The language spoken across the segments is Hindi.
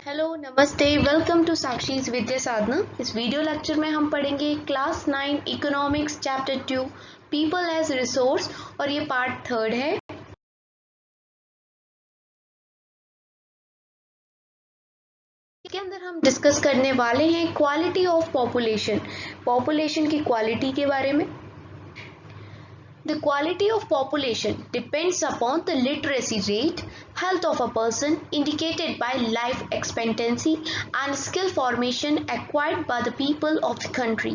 हेलो नमस्ते वेलकम टू साक्षीज विद्या साधना। इस वीडियो लेक्चर में हम पढ़ेंगे class 9 economics chapter 2 people as resource और ये पार्ट 3 है। इसके अंदर हम डिस्कस करने वाले हैं क्वालिटी ऑफ पॉपुलेशन की क्वालिटी के बारे में। The quality of population depends upon the literacy rate, health of a person indicated by life expectancy and skill formation acquired by the people of the country।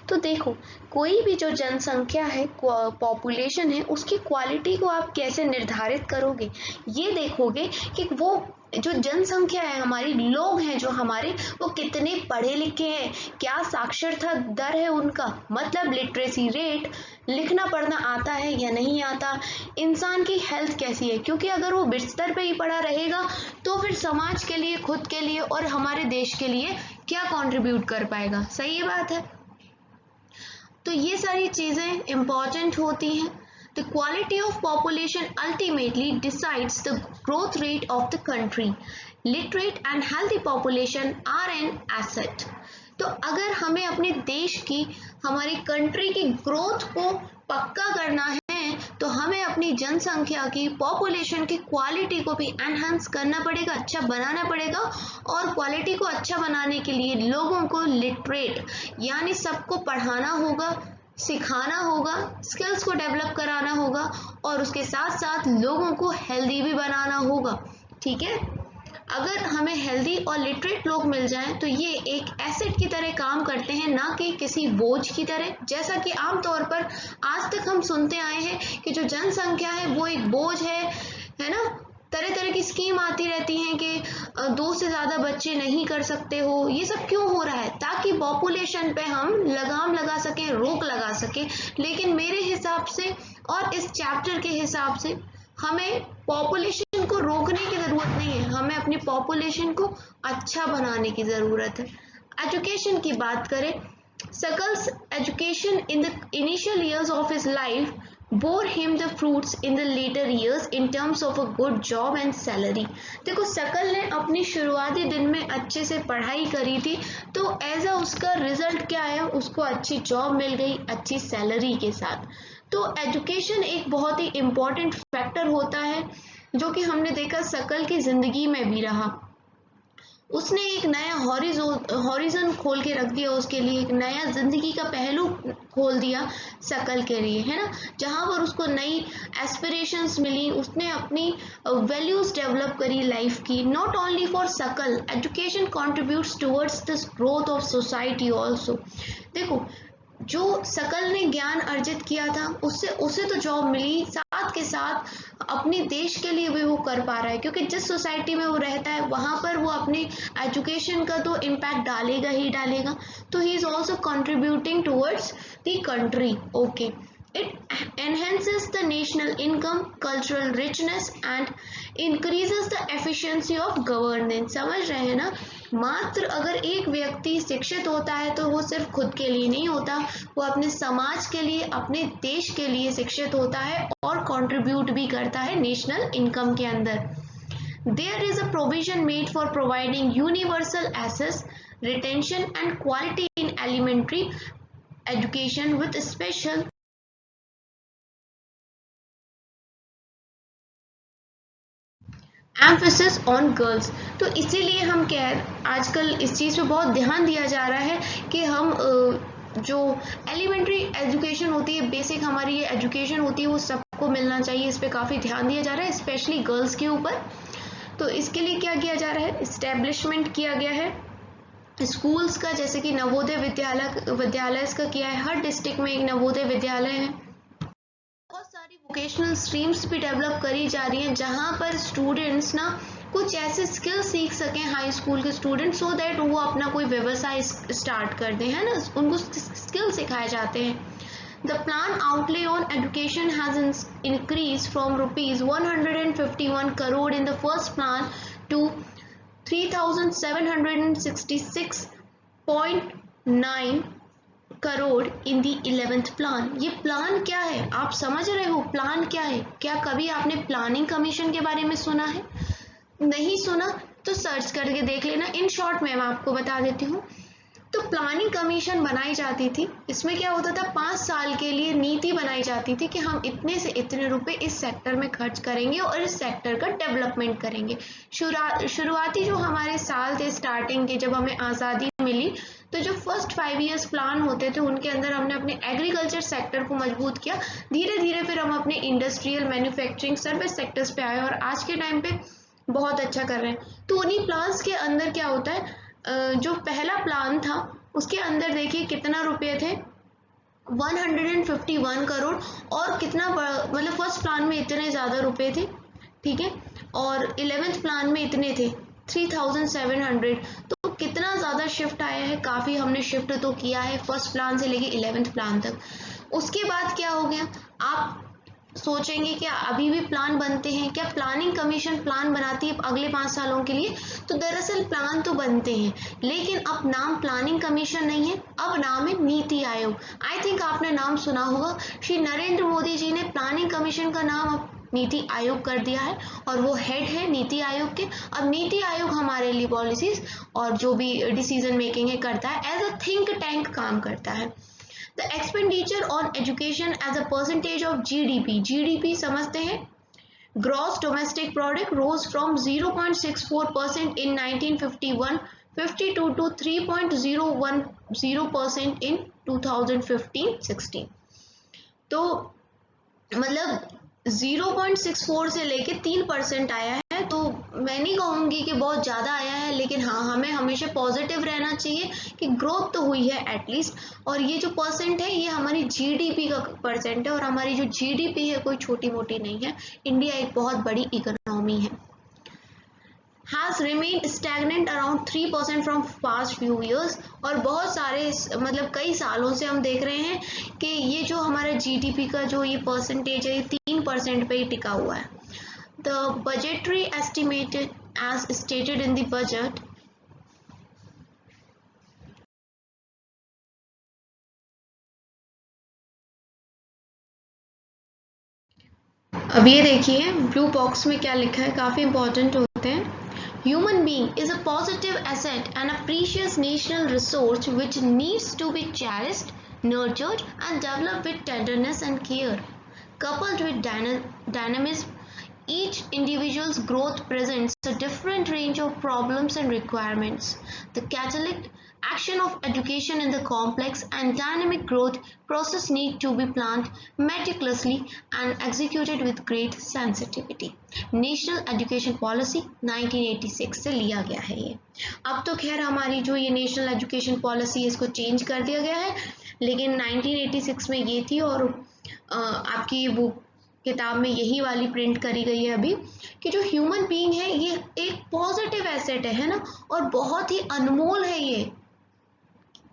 तो देखो, कोई भी जो जनसंख्या है, पॉपुलेशन है, उसकी क्वालिटी को आप कैसे निर्धारित करोगे? ये देखोगे कि वो जो जनसंख्या है, हमारी लोग हैं जो हमारे, वो कितने पढ़े लिखे हैं, क्या साक्षरता दर है उनका, मतलब लिटरेसी रेट, लिखना पढ़ना आता है या नहीं आता, इंसान की हेल्थ कैसी है, क्योंकि अगर वो बिस्तर पे ही पड़ा रहेगा तो फिर समाज के लिए, खुद के लिए और हमारे देश के लिए क्या कंट्रीब्यूट कर पाएगा। सही बात है। तो ये सारी चीजें इंपॉर्टेंट होती हैं। The quality of population ultimately decides the growth rate of the country. Literate and healthy population are an asset. तो अगर हमें अपने देश की, हमारी कंट्री की ग्रोथ को पक्का करना है तो हमें अपनी जनसंख्या की, पॉपुलेशन की क्वालिटी को भी एनहांस करना पड़ेगा, अच्छा बनाना पड़ेगा। और क्वालिटी को अच्छा बनाने के लिए लोगों को लिटरेट यानी सबको पढ़ाना होगा, सिखाना होगा, स्किल्स को डेवलप कराना होगा और उसके साथ साथ लोगों को हेल्दी भी बनाना होगा। ठीक है। अगर हमें हेल्दी और लिटरेट लोग मिल जाएं तो ये एक एसेट की तरह काम करते हैं, ना कि किसी बोझ की तरह। जैसा कि आमतौर पर आज तक हम सुनते आए हैं कि जो जनसंख्या है वो एक बोझ है ना। तरह तरह की स्कीम आती रहती हैं कि 2 से ज़्यादा बच्चे नहीं कर सकते हो। ये सब क्यों हो रहा है? ताकि पॉपुलेशन पे हम लगाम लगा सकें, रोक लगा सकें। लेकिन मेरे हिसाब से और इस चैप्टर के हिसाब से हमें पॉपुलेशन को रोकने की ज़रूरत नहीं है, हमें अपनी पॉपुलेशन को अच्छा बनाने की ज़रूरत है। एजुकेशन की बात करें, सकल्स education in the initial years of his life bore him the fruits in the later years in terms of a good job and salary। देखो, सकल ने अपनी शुरुआती दिन में अच्छे से पढ़ाई करी थी, तो एज अ उसका रिजल्ट क्या है, उसको अच्छी जॉब मिल गई, अच्छी सैलरी के साथ। तो एजुकेशन एक बहुत ही इम्पोर्टेंट फैक्टर होता है, जो कि हमने देखा सकल की जिंदगी में भी रहा। उसने एक नया हॉरिजन खोल के रख दिया, उसके लिए एक नया जिंदगी का पहलू खोल दिया सकल के लिए, है ना। जहाँ पर उसको नई एस्पिरेशंस मिली, उसने अपनी वैल्यूज डेवलप करी लाइफ की। नॉट ओनली फॉर सकल, education contributes towards this growth of society also. देखो, जो सकल ने ज्ञान अर्जित किया था, उससे उसे तो जॉब मिली, साथ के साथ अपने देश के लिए भी वो कर पा रहा है, क्योंकि जिस सोसाइटी में वो रहता है वहाँ पर वो अपने एजुकेशन का तो इम्पैक्ट डालेगा ही डालेगा। तो he is also contributing towards the country. Okay, it enhances the national income, cultural richness and increases the efficiency of governance। समझ रहे हैं ना। मात्र अगर एक व्यक्ति शिक्षित होता है तो वो सिर्फ खुद के लिए नहीं होता, वो अपने समाज के लिए, अपने देश के लिए शिक्षित होता है और कंट्रीब्यूट भी करता है नेशनल इनकम के अंदर। There is a provision made for providing universal access, retention and quality in elementary education with special emphasis on girls. तो इसीलिए हम आजकल इस चीज़ पे बहुत ध्यान दिया जा रहा है कि हम जो एलिमेंट्री एजुकेशन होती है, बेसिक हमारी ये एजुकेशन होती है, वो सबको मिलना चाहिए। इस पे काफ़ी ध्यान दिया जा रहा है, स्पेशली गर्ल्स के ऊपर। तो इसके लिए क्या किया जा रहा है, इस्टेब्लिशमेंट किया गया है स्कूल्स का, जैसे कि नवोदय विद्यालय का किया है। हर डिस्ट्रिक्ट में एक नवोदय विद्यालय है। बहुत सारी वोकेशनल स्ट्रीम्स भी डेवलप करी जा रही हैं, जहाँ पर स्टूडेंट्स ना कुछ ऐसे स्किल सीख सकें, हाई स्कूल के स्टूडेंट्स, सो दैट वो अपना कोई व्यवसाय स्टार्ट कर दें, है ना। उनको स्किल सिखाए जाते हैं। The plan outlay on education has increased from rupees 151 crore in the first plan to 3,766.9 crore in the 11th plan. ये प्लान क्या है, आप समझ रहे हो प्लान क्या है? क्या कभी आपने प्लानिंग कमीशन के बारे में सुना है? नहीं सुना तो सर्च करके देख लेना। इन शॉर्ट मैं आपको बता देती हूँ। तो प्लानिंग कमीशन बनाई जाती थी। इसमें क्या होता था, 5 साल के लिए नीति बनाई जाती थी कि हम इतने से इतने रुपए इस सेक्टर में खर्च करेंगे और इस सेक्टर का डेवलपमेंट करेंगे। शुरुआती जो हमारे साल थे स्टार्टिंग के, जब हमें आज़ादी मिली, तो जो फर्स्ट 5 ईयर्स प्लान होते थे उनके अंदर हमने अपने एग्रीकल्चर सेक्टर को मजबूत किया। धीरे धीरे फिर हम अपने इंडस्ट्रियल, मैन्युफैक्चरिंग, सर्विस सेक्टर्स पे आए और आज के टाइम पे बहुत अच्छा कर रहे हैं। तो उन्हीं प्लान्स के अंदर क्या होता है, जो पहला प्लान था उसके अंदर देखिए कितना रुपए थे, 151 करोड़। और कितना मतलब फर्स्ट प्लान में इतने ज़्यादा रुपए थे, ठीक है, और 11th प्लान में इतने थे 3700। तो कितना ज़्यादा शिफ्ट आया है, काफ़ी हमने शिफ्ट तो किया है फर्स्ट प्लान से लेके 11th प्लान तक। उसके बाद क्या हो गया, आप सोचेंगे क्या अभी भी प्लान बनते हैं क्या, प्लानिंग कमीशन प्लान बनाती है अगले 5 सालों के लिए? तो दरअसल प्लान तो बनते हैं, लेकिन अब नाम प्लानिंग कमीशन नहीं है, अब नाम है नीति आयोग। आई थिंक आपने नाम सुना होगा, श्री नरेंद्र मोदी जी ने प्लानिंग कमीशन का नाम अब नीति आयोग कर दिया है और वो हेड है नीति आयोग के। अब नीति आयोग हमारे लिए पॉलिसीज और जो भी डिसीजन मेकिंग है करता है, एज अ थिंक टैंक काम करता है। The expenditure on education as a percentage of GDP, GDP समझते हैं, Gross Domestic Product, rose from 0.64% in 1951-52 to 3.010% in 2015-16। तो मतलब 0.64 से लेके 3% आया है। तो मैं नहीं कहूँगी कि बहुत ज़्यादा आया है, लेकिन हाँ, हमें हमेशा पॉजिटिव रहना चाहिए कि ग्रोथ तो हुई है एटलीस्ट। और ये जो परसेंट है, ये हमारी जीडीपी का परसेंट है, और हमारी जो जीडीपी है कोई छोटी मोटी नहीं है। इंडिया एक बहुत बड़ी इकोनॉमी है। has remained stagnant around 3% from past few years। और बहुत सारे मतलब कई सालों से हम देख रहे हैं कि ये जो हमारा जीडीपी का जो ये परसेंटेज है, ये 3% पे ही टिका हुआ है। The budgetary estimated as stated in the budget, अब ये देखिए ब्लू बॉक्स में क्या लिखा है, काफ़ी इंपॉर्टेंट होते हैं। Human being is a positive asset and a precious national resource which needs to be cherished, nurtured and developed with tenderness and care. Coupled with dynamism, each individual's growth presents a different range of problems and requirements. The catalytic action of education in the complex and dynamic growth process need to be planned meticulously and executed with great sensitivity. National education policy 1986 से लिया गया है ये। अब तो खैर हमारी जो ये नेशनल एजुकेशन पॉलिसी है इसको चेंज कर दिया गया है, लेकिन 1986 में ये थी। और आपकी बुक किताब में यही वाली प्रिंट करी गई है अभी, कि जो ह्यूमन बीइंग है ये एक पॉजिटिव एसेट है ना, और बहुत ही अनमोल है ये,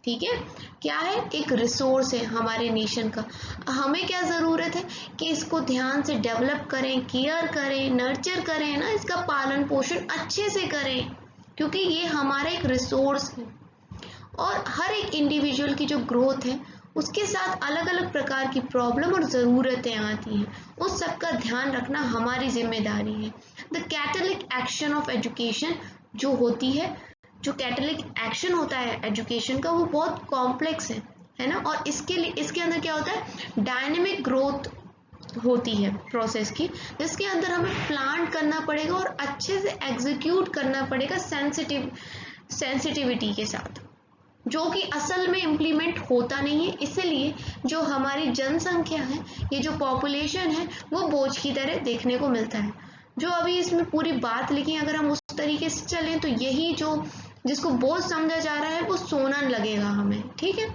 ठीक है। क्या है, एक रिसोर्स है हमारे नेशन का। हमें क्या ज़रूरत है कि इसको ध्यान से डेवलप करें, केयर करें, नर्चर करें ना, इसका पालन पोषण अच्छे से करें, क्योंकि ये हमारा एक रिसोर्स है। और हर एक इंडिविजुअल की जो ग्रोथ है उसके साथ अलग अलग प्रकार की प्रॉब्लम और ज़रूरतें आती हैं, उस सब का ध्यान रखना हमारी जिम्मेदारी है। द कैटलिक एक्शन ऑफ एजुकेशन जो होती है, जो कैटलिक एक्शन होता है एजुकेशन का, वो बहुत कॉम्प्लेक्स है ना। और इसके लिए इसके अंदर क्या होता है, डायनेमिक ग्रोथ होती है प्रोसेस की, जिसके अंदर हमें प्लान करना पड़ेगा और अच्छे से एग्जीक्यूट करना पड़ेगा सेंसिटिविटी के साथ, जो कि असल में इम्प्लीमेंट होता नहीं है। इसलिए जो हमारी जनसंख्या है, ये जो पॉपुलेशन है, वो बोझ की तरह देखने को मिलता है। जो अभी इसमें पूरी बात लिखी, अगर हम उस तरीके से चलें तो यही जो जिसको बोझ समझा जा रहा है वो सोना लगेगा हमें, ठीक है।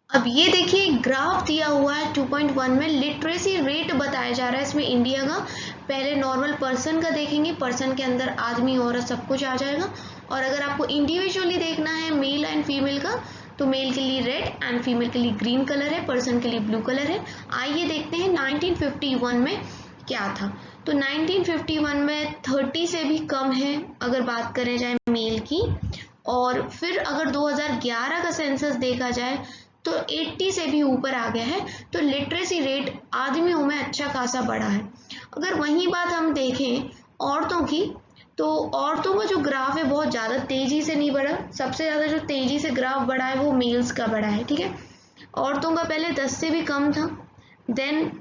अब ये देखिए ग्राफ दिया हुआ है 2.1 में, लिटरेसी रेट बताया जा रहा है इसमें इंडिया का। पहले नॉर्मल पर्सन का देखेंगे, पर्सन के अंदर आदमी औरत सब कुछ आ जाएगा। और अगर आपको इंडिविजुअली देखना है मेल एंड फीमेल का, तो मेल के लिए रेड एंड फीमेल के लिए ग्रीन कलर है, पर्सन के लिए ब्लू कलर है। आइए देखते हैं 1951 में क्या था। तो 1951 में 30 से भी कम है अगर बात करें जाए मेल की। और फिर अगर 2011 का सेंसस देखा जाए तो 80 से भी ऊपर आ गया है। तो लिटरेसी रेट आदमियों में अच्छा खासा बढ़ा है। अगर वही बात हम देखें औरतों की, तो औरतों का जो ग्राफ है बहुत ज़्यादा तेज़ी से नहीं बढ़ा। सबसे ज़्यादा जो तेज़ी से ग्राफ बढ़ा है वो मेल्स का बढ़ा है, ठीक है। औरतों का पहले 10 से भी कम था। देन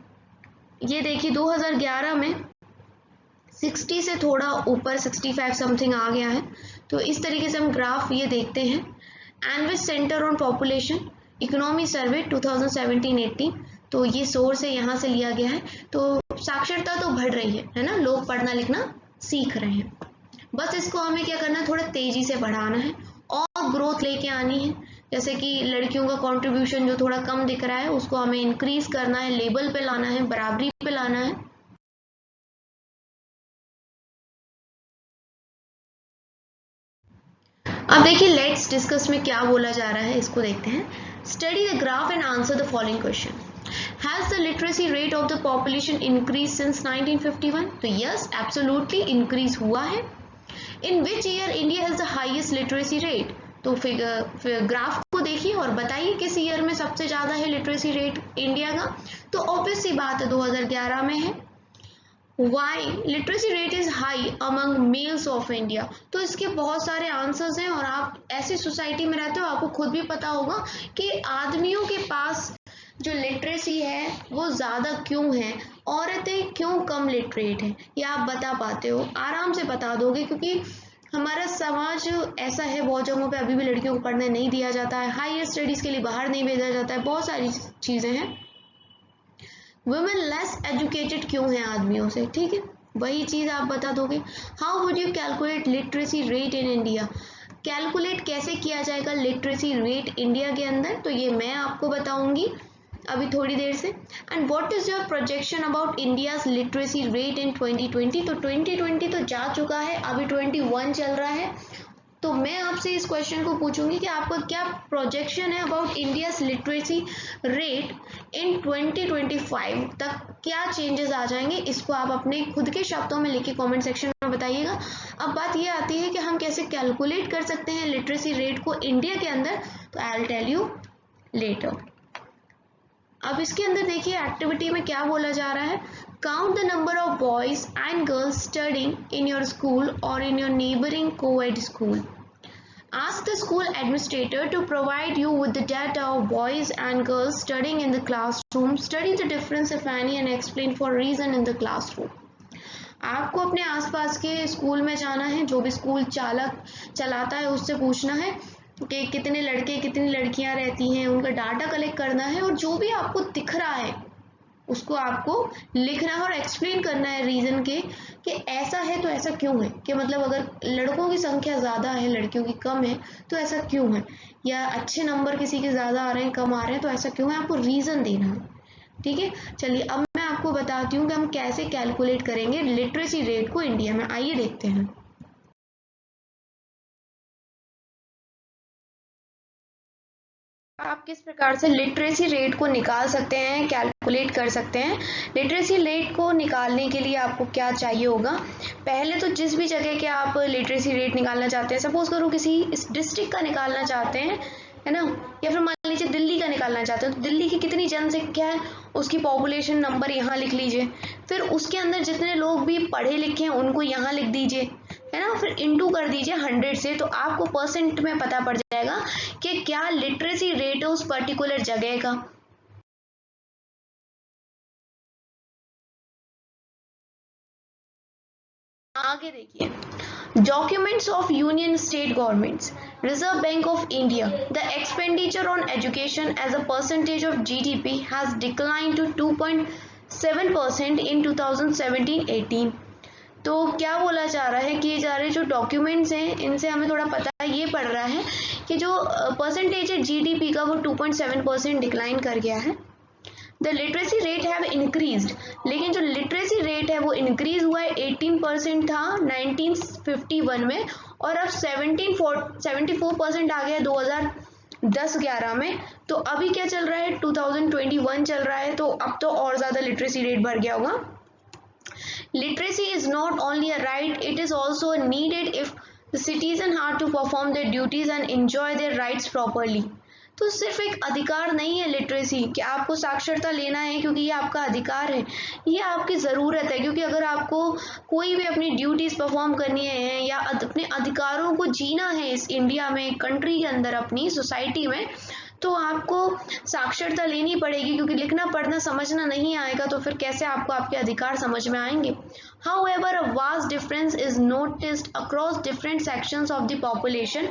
ये देखिए 2011 में 60 से थोड़ा ऊपर 65 समथिंग आ गया है। तो इस तरीके से हम ग्राफ ये देखते हैं। एनविच सेंटर ऑन पॉपुलेशन इकोनॉमी सर्वे 2017-18, तो ये सोर्स है, यहाँ से लिया गया है। तो साक्षरता तो बढ़ रही है ना, लोग पढ़ना लिखना सीख रहे हैं। बस इसको हमें क्या करना है, थोड़ा तेजी से बढ़ाना है और ग्रोथ लेके आनी है। जैसे कि लड़कियों का कंट्रीब्यूशन जो थोड़ा कम दिख रहा है उसको हमें इंक्रीज करना है, लेवल पे लाना है, बराबरी पे लाना है। अब देखिए लेट्स डिस्कस में क्या बोला जा रहा है, इसको देखते हैं। Study the graph and answer the following question. Has the literacy rate of the population increased since 1951? तो यस एब्सोल्युटली इंक्रीज हुआ है। In which year India has the highest literacy rate? तो फिर ग्राफ को देखिए और बताइए किस ईयर में सबसे ज़्यादा है लिटरेसी रेट इंडिया का। तो ऑब्वियस सी बात है 2011 में है। Why literacy rate is high among males of India? तो इसके बहुत सारे आंसर्स हैं और आप ऐसी सोसाइटी में रहते हो, आपको खुद भी पता होगा कि आदमियों के पास जो लिटरेसी है वो ज़्यादा क्यों है, औरतें क्यों कम लिटरेट हैं, ये आप बता पाते हो, आराम से बता दोगे। क्योंकि हमारा समाज ऐसा है, बहुत जगहों पे अभी भी लड़कियों को पढ़ने नहीं दिया जाता है, हायर स्टडीज़ के लिए बाहर नहीं भेजा जाता है, बहुत सारी चीज़ें हैं। वुमेन लेस एजुकेटेड क्यों है आदमियों से, ठीक है, वही चीज़ आप बता दोगे। How would you calculate literacy rate in India? Calculate कैसे किया जाएगा लिटरेसी रेट इंडिया के अंदर, तो ये मैं आपको बताऊंगी अभी थोड़ी देर से। And what is your projection about India's literacy rate in 2020? तो 2020 तो जा चुका है, अभी 21 चल रहा है। तो मैं आपसे इस क्वेश्चन को पूछूंगी कि आपका क्या प्रोजेक्शन है about India's literacy rate in 2025 तक, क्या चेंजेस आ जाएंगे, इसको आप अपने खुद के शब्दों में लिख के कॉमेंट सेक्शन में बताइएगा। अब बात ये आती है कि हम कैसे कैलकुलेट कर सकते हैं लिटरेसी रेट को इंडिया के अंदर, तो I will tell you later. अब इसके अंदर देखिए एक्टिविटी में क्या बोला जा रहा है। Count the number of boys and girls studying in your school और in your neighbouring coed school. Ask the school administrator to provide you with the data of boys and girls studying in the classroom. Study the difference if any and explain for reason in the classroom. आपको अपने आसपास के स्कूल में जाना है, जो भी स्कूल चालक चलाता है उससे पूछना है कि कितने लड़के कितनी लड़कियां रहती हैं, उनका डाटा कलेक्ट करना है और जो भी आपको दिख रहा है उसको आपको लिखना है और एक्सप्लेन करना है रीज़न के कि ऐसा है तो ऐसा क्यों है, कि मतलब अगर लड़कों की संख्या ज़्यादा है लड़कियों की कम है तो ऐसा क्यों है, या अच्छे नंबर किसी के ज़्यादा आ रहे हैं कम आ रहे हैं तो ऐसा क्यों है, आपको रीज़न देना है। ठीक है, चलिए अब मैं आपको बताती हूँ कि हम कैसे कैलकुलेट करेंगे लिटरेसी रेट को इंडिया में। आइए देखते हैं। आप किस प्रकार से लिटरेसी रेट को निकाल सकते हैं, कैलकुलेट कर सकते हैं। लिटरेसी रेट को निकालने के लिए आपको क्या चाहिए होगा, पहले तो जिस भी जगह के आप लिटरेसी रेट निकालना चाहते हैं, सपोज करो किसी इस डिस्ट्रिक्ट का निकालना चाहते हैं, है ना, या फिर मान लीजिए दिल्ली का निकालना चाहते हैं, तो दिल्ली की कितनी जनसंख्या है उसकी पॉपुलेशन नंबर यहाँ लिख लीजिए, फिर उसके अंदर जितने लोग भी पढ़े लिखे हैं उनको यहाँ लिख दीजिए, है ना, फिर इंटू कर दीजिए 100 से, तो आपको परसेंट में पता पड़ जाएगा कि क्या लिटरेसी रेट है उस पर्टिकुलर जगह का। आगे देखिए, Documents of Union State Governments, Reserve Bank of India, the expenditure on education as a percentage of GDP has declined to 2.7% in 2017-18। तो क्या बोला जा रहा है कि ये जा रहे जो डॉक्यूमेंट्स हैं इनसे हमें थोड़ा पता ये पड़ रहा है कि जो परसेंटेज है जीडीपी का वो 2.7% डिक्लाइन कर गया है। The literacy rate have increased, लेकिन जो लिटरेसी रेट है वो इंक्रीज हुआ है, 18% था 1951 में और अब 74% आ गया 2010-11 में। तो अभी क्या चल रहा है, 2021 चल रहा है, तो अब तो और ज़्यादा लिटरेसी रेट बढ़ गया होगा। Literacy is not only a right, it is also needed if the citizen have to perform their duties and enjoy their rights properly. तो सिर्फ एक अधिकार नहीं है लिटरेसी कि आपको साक्षरता लेना है क्योंकि ये आपका अधिकार है, ये आपकी ज़रूरत है, क्योंकि अगर आपको कोई भी अपनी ड्यूटीज़ परफॉर्म करनी है या अपने अधिकारों को जीना है इस इंडिया में, कंट्री के अंदर, अपनी सोसाइटी में, तो आपको साक्षरता लेनी पड़ेगी, क्योंकि लिखना पढ़ना समझना नहीं आएगा तो फिर कैसे आपको आपके अधिकार समझ में आएंगे। However, a vast difference is noticed across different sections of the population.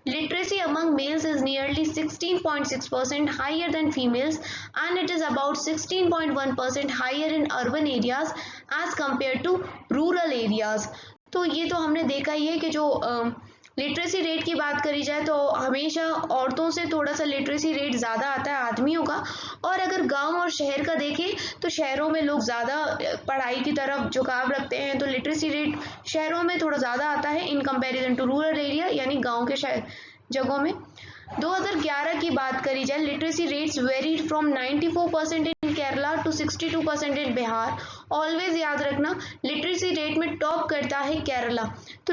Literacy among males is nearly 16.6% higher than females, and it is about 16.1% higher in urban areas as compared to rural areas. तो ये तो हमने देखा ही है कि जो लिटरेसी रेट की बात करी जाए तो हमेशा औरतों से थोड़ा सा लिटरेसी रेट ज़्यादा आता है आदमियों का, और अगर गांव और शहर का देखें तो शहरों में लोग ज़्यादा पढ़ाई की तरफ झुकाव रखते हैं, तो लिटरेसी रेट शहरों में थोड़ा ज़्यादा आता है in comparison to rural area, यानी गांव के जगहों में। 2011 की बात करी जाए, literacy rates varied from 94% in Kerala to 62% in Bihar. Always याद रखना, लिटरेसी रेट में टॉप करता है केरला। तो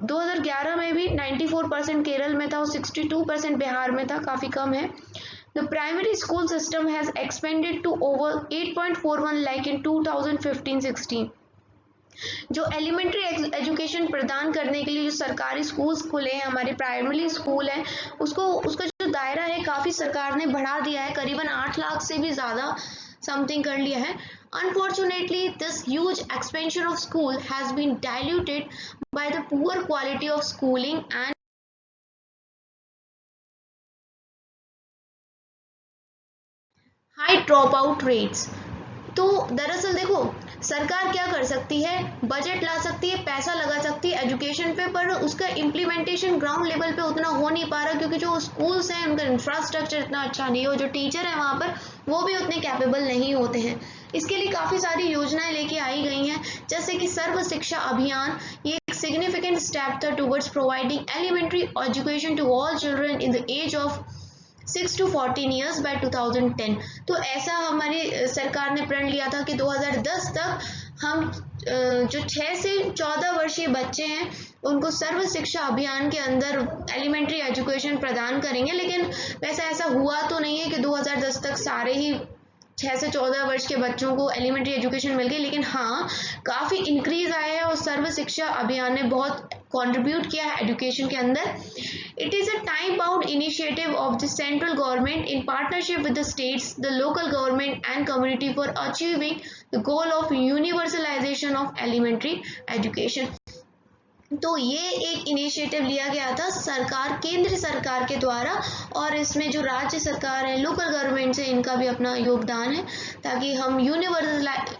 2011 में भी 94% केरल में था और 62% बिहार में था, काफ़ी कम है। The primary school system has expanded to over 8.41 lakh in 2015-16। जो एलिमेंट्री एजुकेशन प्रदान करने के लिए जो सरकारी स्कूल्स खुले हैं, हमारे प्राइमरी स्कूल हैं, उसका जो दायरा है काफ़ी सरकार ने बढ़ा दिया है, करीबन 8 लाख से भी ज़्यादा समथिंग कर लिया है। Unfortunately, this huge expansion of school has been diluted by the poor quality of schooling and high dropout rates। तो दरअसल देखो, सरकार क्या कर सकती है, बजट ला सकती है, पैसा लगा सकती है एजुकेशन पे, पर उसका इम्प्लीमेंटेशन ग्राउंड लेवल पे उतना हो नहीं पा रहा, क्योंकि जो स्कूल्स हैं उनका इंफ्रास्ट्रक्चर इतना अच्छा नहीं हो, जो टीचर हैं वहाँ पर वो भी उतने कैपेबल नहीं होते हैं। इसके लिए काफ़ी सारी योजनाएं लेके आई गई हैं, जैसे कि सर्व शिक्षा अभियान। ये एक सिग्निफिकेंट स्टेप था towards providing elementary education to all children in the age of 6 to 14 years by 2010। तो ऐसा हमारी सरकार ने प्रण लिया था कि 2010 तक हम जो 6 से 14 वर्षीय बच्चे हैं उनको सर्व शिक्षा अभियान के अंदर एलिमेंट्री एजुकेशन प्रदान करेंगे। लेकिन वैसा ऐसा हुआ तो नहीं है कि 2010 तक सारे ही 6 से 14 वर्ष के बच्चों को एलिमेंट्री एजुकेशन मिल गई, लेकिन हाँ काफ़ी इंक्रीज आया है और सर्व शिक्षा अभियान ने बहुत कंट्रीब्यूट किया है एजुकेशन के अंदर। It is a time bound initiative of the central government in partnership with the states, the local government and community for achieving the goal of universalisation of elementary education. तो ये एक इनिशिएटिव लिया गया था सरकार, केंद्र सरकार के द्वारा, और इसमें जो राज्य सरकार है, लोकल गवर्नमेंट है, इनका भी अपना योगदान है, ताकि हम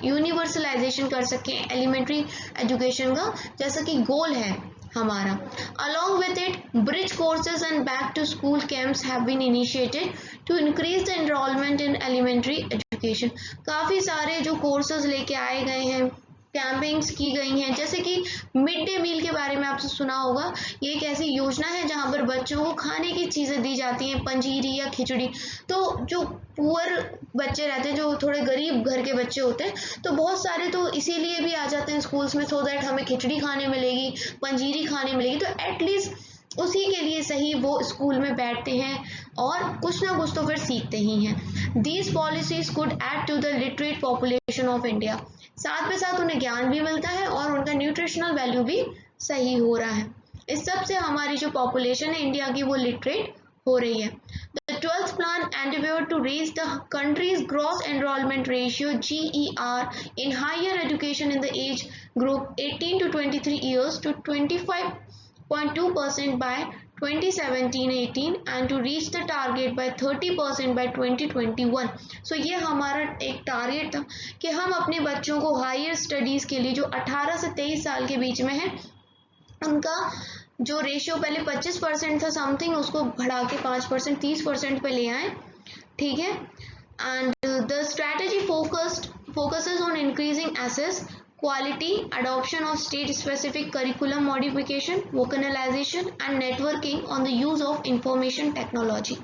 यूनिवर्सलाइजेशन कर सकें एलिमेंट्री एजुकेशन का, जैसा कि गोल है हमारा। Along with it, bridge courses and back to school camps have been initiated to increase the enrollment in elementary education। काफ़ी सारे जो कोर्सेज लेके आए गए हैं, कैंपिंग्स की गई हैं, जैसे कि मिड डे मील के बारे में आपसे सुना होगा। ये एक ऐसी योजना है जहाँ पर बच्चों को खाने की चीज़ें दी जाती हैं, पंजीरी या खिचड़ी। तो जो पुअर बच्चे रहते हैं, जो थोड़े गरीब घर के बच्चे होते हैं, तो बहुत सारे तो इसीलिए भी आ जाते हैं स्कूल्स में, सो दैट हमें खिचड़ी खाने मिलेगी, पंजीरी खाने मिलेगी, तो एटलीस्ट उसी के लिए सही वो स्कूल में बैठते हैं और कुछ ना कुछ तो फिर सीखते ही हैं। These policies could add to the literate population of India. साथ में साथ उन्हें ज्ञान भी मिलता है और उनका न्यूट्रिशनल वैल्यू भी सही हो रहा है। इस सब से हमारी जो पॉपुलेशन है इंडिया की वो लिटरेट हो रही है। The 12th plan endeavored to raise the country's gross enrollment ratio (GER) in higher education in the age group 18 to 23 years to 25.2% by 2017-18 and to reach the target by 30% by 2021। सो ये हमारा एक टारगेट था कि हम अपने बच्चों को हायर स्टडीज़ के लिए जो 18 से 23 साल के बीच में है, उनका जो रेशियो पहले 25% था समथिंग, उसको बढ़ा के 5% 30% पे ले आए, ठीक है। And the strategy focuses on increasing access, quality, adoption of state-specific curriculum modification, vocalization and networking on the use of information technology।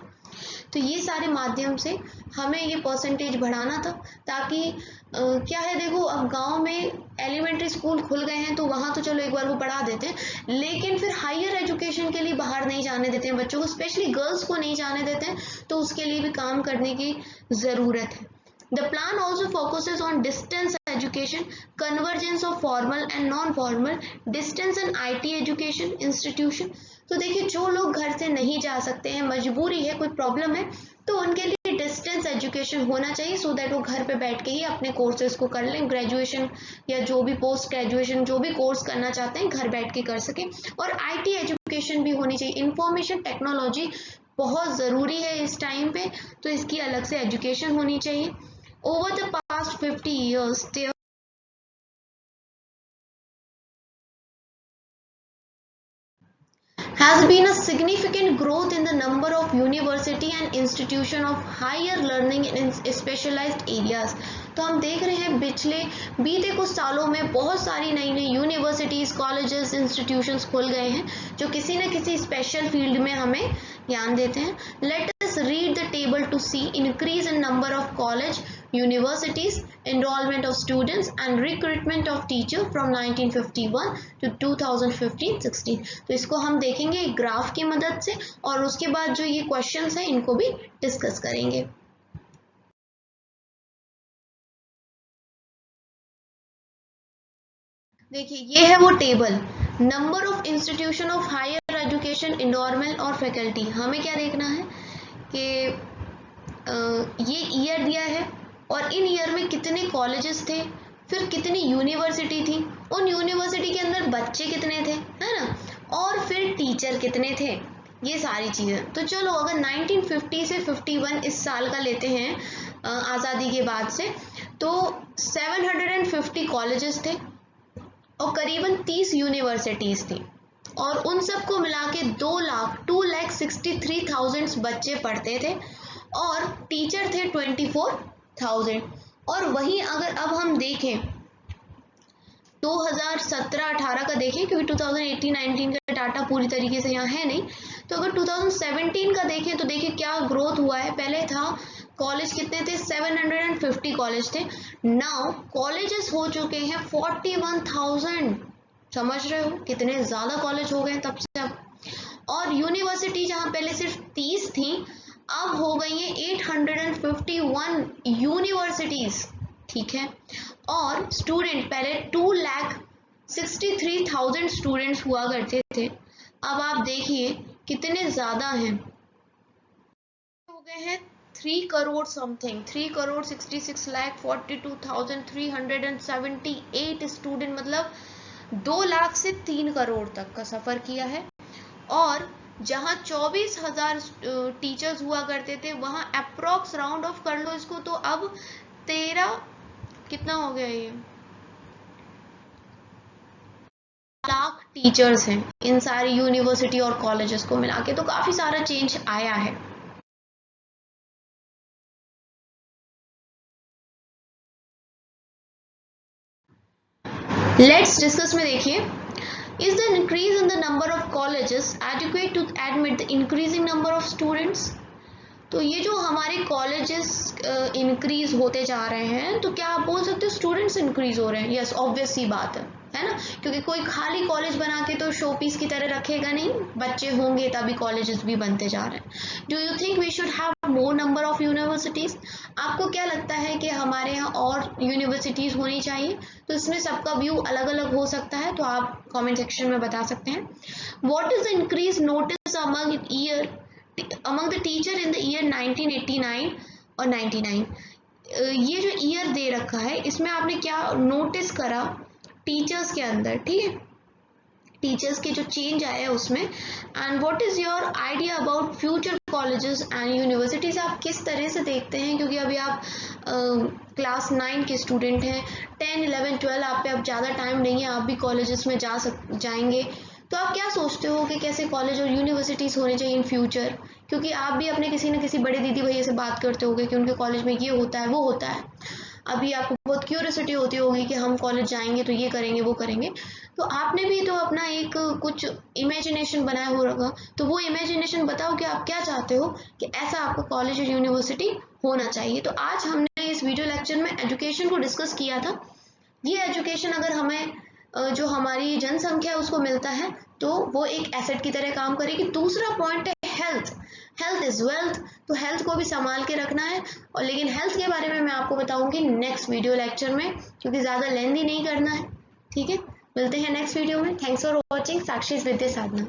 तो ये सारे माध्यम से हमें ये परसेंटेज बढ़ाना था, ताकि क्या है, देखो अब गांव में एलिमेंट्री स्कूल खुल गए हैं तो वहाँ तो चलो एक बार वो बढ़ा देते हैं, लेकिन फिर हायर एजुकेशन के लिए बाहर नहीं जाने देते हैं बच्चों को, स्पेशली गर्ल्स को नहीं जाने देते हैं, तो उसके लिए भी काम करने की ज़रूरत है। The plan also focuses on distance education, convergence of formal and non-formal, distance and IT education institution। तो देखिए जो लोग घर से नहीं जा सकते हैं, मजबूरी है, कोई प्रॉब्लम है, तो उनके लिए डिस्टेंस एजुकेशन होना चाहिए, सो दैट वो घर पे बैठ के ही अपने कोर्सेज को कर लें, ग्रेजुएशन या जो भी पोस्ट ग्रेजुएशन जो भी कोर्स करना चाहते हैं घर बैठ के कर सकें। और IT एजुकेशन भी होनी चाहिए, इंफॉर्मेशन टेक्नोलॉजी बहुत ज़रूरी है इस टाइम पे, तो इसकी अलग से एजुकेशन होनी चाहिए। Over the past 50 years, there has been a significant growth in the number of university and institution of higher learning in specialized areas। तो हम देख रहे हैं बीते कुछ सालों में बहुत सारी नई नई यूनिवर्सिटीज़, कॉलेजेस, इंस्टीट्यूशंस खुल गए हैं जो किसी न किसी स्पेशल फील्ड में हमें ज्ञान देते हैं। Let us read the table to see increase in number of college, universities, enrollment of students and recruitment of teacher from 1951 to 2015-16। तो इसको हम देखेंगे एक ग्राफ की मदद से, और उसके बाद जो ये क्वेश्चंस हैं इनको भी डिस्कस करेंगे। देखिए ये है वो table, number of institution of higher education, enrolment और फैकल्टी। हमें क्या देखना है कि ये ईयर दिया है और इन ईयर में कितने कॉलेजेस थे, फिर कितनी यूनिवर्सिटी थी, उन यूनिवर्सिटी के अंदर बच्चे कितने थे, है ना, और फिर टीचर कितने थे, ये सारी चीज़ें। तो चलो अगर 1950 से 51 इस साल का लेते हैं आज़ादी के बाद से, तो 750 कॉलेजेस थे और करीबन 30 यूनिवर्सिटीज़ थी, और उन सबको मिला के 2,63,000 बच्चे पढ़ते थे और टीचर थे 24,000। और वहीं अगर अब हम देखें 2017-18 का देखें, क्योंकि 2018-19 का डाटा पूरी तरीके से यहाँ है नहीं, तो अगर 2017 का देखें तो देखिए क्या ग्रोथ हुआ है। पहले था कॉलेज कितने थे, 750 कॉलेज थे, नाउ कॉलेजेस हो चुके हैं 41,000। समझ रहे हो कितने ज़्यादा कॉलेज हो गए तब से अब। और यूनिवर्सिटी जहाँ पहले सिर्फ 30 थी, अब हो गई हैं 851 यूनिवर्सिटीज़, ठीक है। और स्टूडेंट पहले 2,63,000 स्टूडेंट्स हुआ करते थे, अब आप देखिए कितने ज़्यादा हैं, हो गए हैं 3 करोड़ समथिंग, 3,66,42,378 स्टूडेंट, मतलब 2 लाख से 3 करोड़ तक का सफ़र किया है। और जहाँ 24,000 टीचर्स हुआ करते थे, वहाँ अप्रोक्स राउंड ऑफ कर लो इसको, तो अब 13 कितना हो गया, ये लाख टीचर्स हैं इन सारी यूनिवर्सिटी और कॉलेजेस को मिला के, तो काफ़ी सारा चेंज आया है। लेट्स डिस्कस में देखिए, is the increase in the number of colleges adequate to admit the increasing number of students. तो ये जो हमारे कॉलेजेस इंक्रीज होते जा रहे हैं, तो क्या आप बोल सकते हो स्टूडेंट्स इंक्रीज हो रहे हैं? यस, ऑब्वियस सी बात है ना, क्योंकि कोई खाली कॉलेज बना के तो शो पीस की तरह रखेगा नहीं, बच्चे होंगे तभी कॉलेजेस भी बनते जा रहे हैं। Do you think we should have more number of universities? आपको क्या लगता है कि हमारे यहाँ और यूनिवर्सिटीज़ होनी चाहिए? तो इसमें सबका व्यू अलग अलग हो सकता है, तो आप कमेंट सेक्शन में बता सकते हैं। What is the increase notice among the teacher in the year 1989 और 99? ये जो ईयर दे रखा है, इसमें आपने क्या नोटिस करा टीचर्स के अंदर, ठीक है, टीचर्स के जो चेंज आया है उसमें। And what is your idea about future colleges and universities? आप किस तरह से देखते हैं, क्योंकि अभी आप क्लास 9 के स्टूडेंट हैं, 10, 11, 12 आप पे अब ज़्यादा टाइम नहीं है, आप भी कॉलेजेस में जाएंगे, तो आप क्या सोचते हो कि कैसे कॉलेज और यूनिवर्सिटीज़ होने चाहिए इन फ्यूचर? क्योंकि आप भी अपने किसी न किसी बड़े दीदी भैया से बात करते होगे कि उनके कॉलेज में ये होता है वो होता है। अभी आपको बहुत क्यूरियोसिटी होती होगी कि हम कॉलेज जाएंगे तो ये करेंगे वो करेंगे, तो आपने भी तो अपना एक कुछ इमेजिनेशन बनाया होगा, तो वो इमेजिनेशन बताओ कि आप क्या चाहते हो कि ऐसा आपका कॉलेज और यूनिवर्सिटी होना चाहिए। तो आज हमने इस वीडियो लेक्चर में एजुकेशन को डिस्कस किया था। ये एजुकेशन अगर हमें जो हमारी जनसंख्या है उसको मिलता है तो वो एक एसेट की तरह काम करेगी। दूसरा पॉइंट है हेल्थ, हेल्थ इज वेल्थ, तो हेल्थ को भी संभाल के रखना है। और लेकिन हेल्थ के बारे में मैं आपको बताऊंगी नेक्स्ट वीडियो लेक्चर में, क्योंकि ज़्यादा लेंथी नहीं करना है। ठीक है, मिलते हैं नेक्स्ट वीडियो में। Thanks for watching. Sakshi Vidya Sadhana.